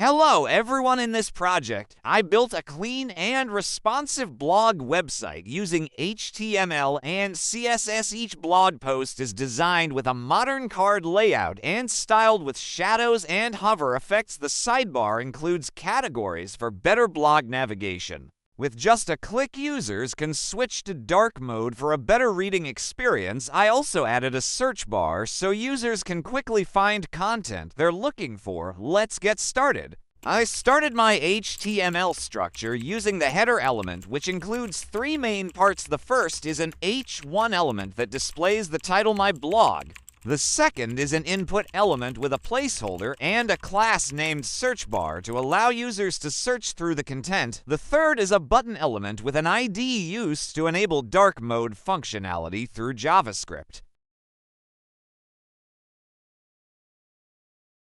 Hello everyone. In this project, I built a clean and responsive blog website using HTML and CSS. Each blog post is designed with a modern card layout and styled with shadows and hover effects. The sidebar includes categories for better blog navigation. With just a click, users can switch to dark mode for a better reading experience. I also added a search bar so users can quickly find content they're looking for. Let's get started. I started my HTML structure using the header element, which includes three main parts. The first is an H1 element that displays the title my blog. The second is an input element with a placeholder and a class named search bar to allow users to search through the content. The third is a button element with an ID used to enable dark mode functionality through JavaScript.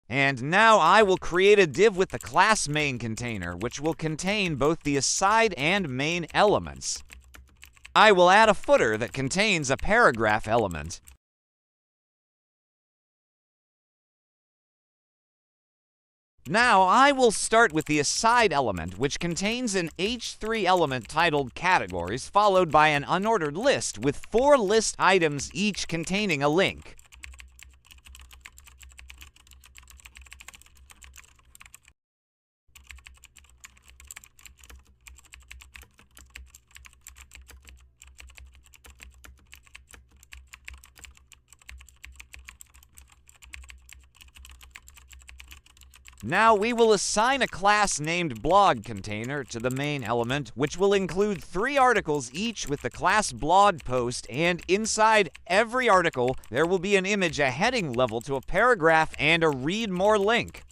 And now I will create a div with the class main container, which will contain both the aside and main elements. I will add a footer that contains a paragraph element. Now I will start with the aside element, which contains an H3 element titled categories, followed by an unordered list with 4 list items, each containing a link. Now we will assign a class named blog container to the main element, which will include 3 articles each with the class blog post, and inside every article there will be an image, a heading level to a paragraph, and a read more link.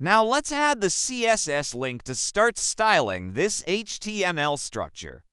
Now let's add the CSS link to start styling this HTML structure.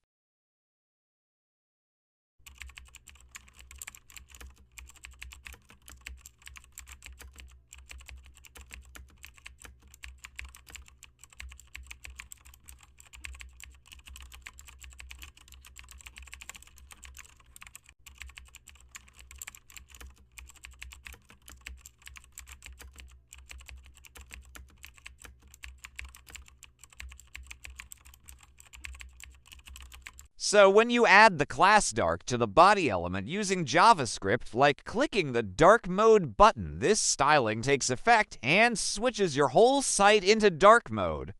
So when you add the class dark to the body element using JavaScript, like clicking the dark mode button, this styling takes effect and switches your whole site into dark mode.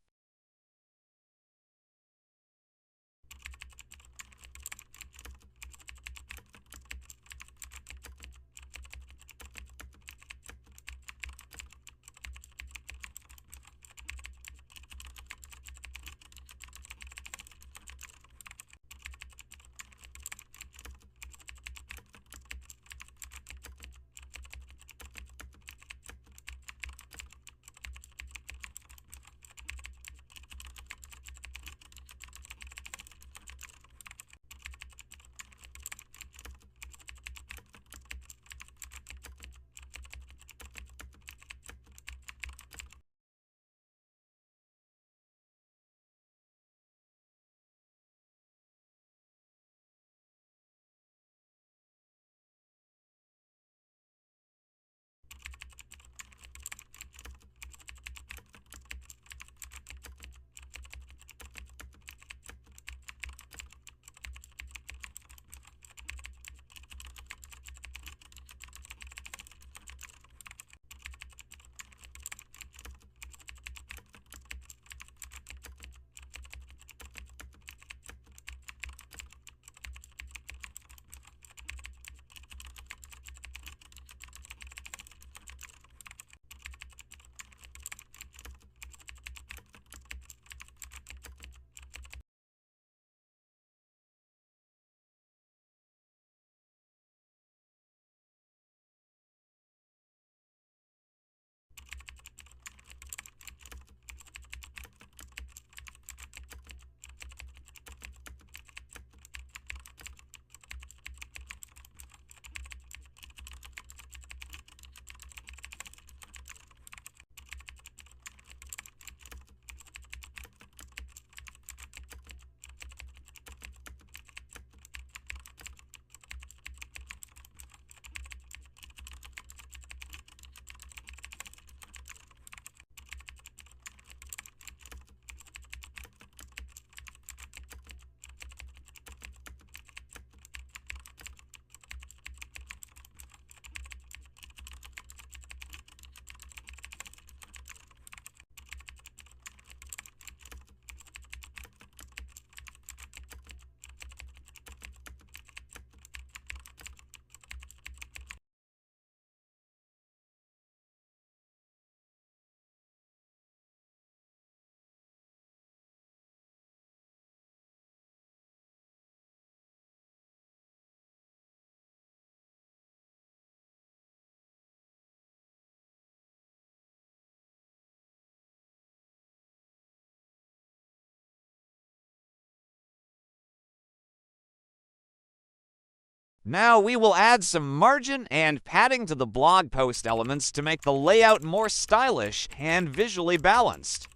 Now we will add some margin and padding to the blog post elements to make the layout more stylish and visually balanced.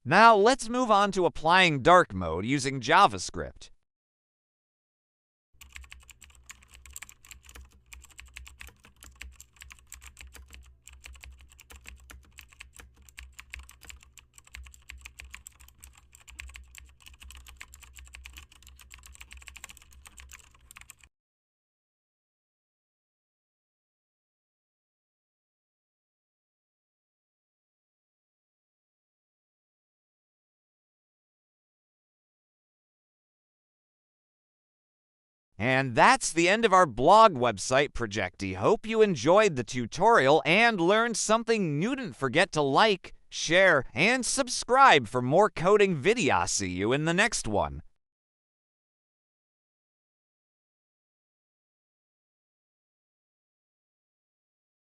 Now let's move on to applying dark mode using JavaScript. And that's the end of our blog website project. I hope you enjoyed the tutorial and learned something new. Don't forget to like, share, and subscribe for more coding videos. See you in the next one.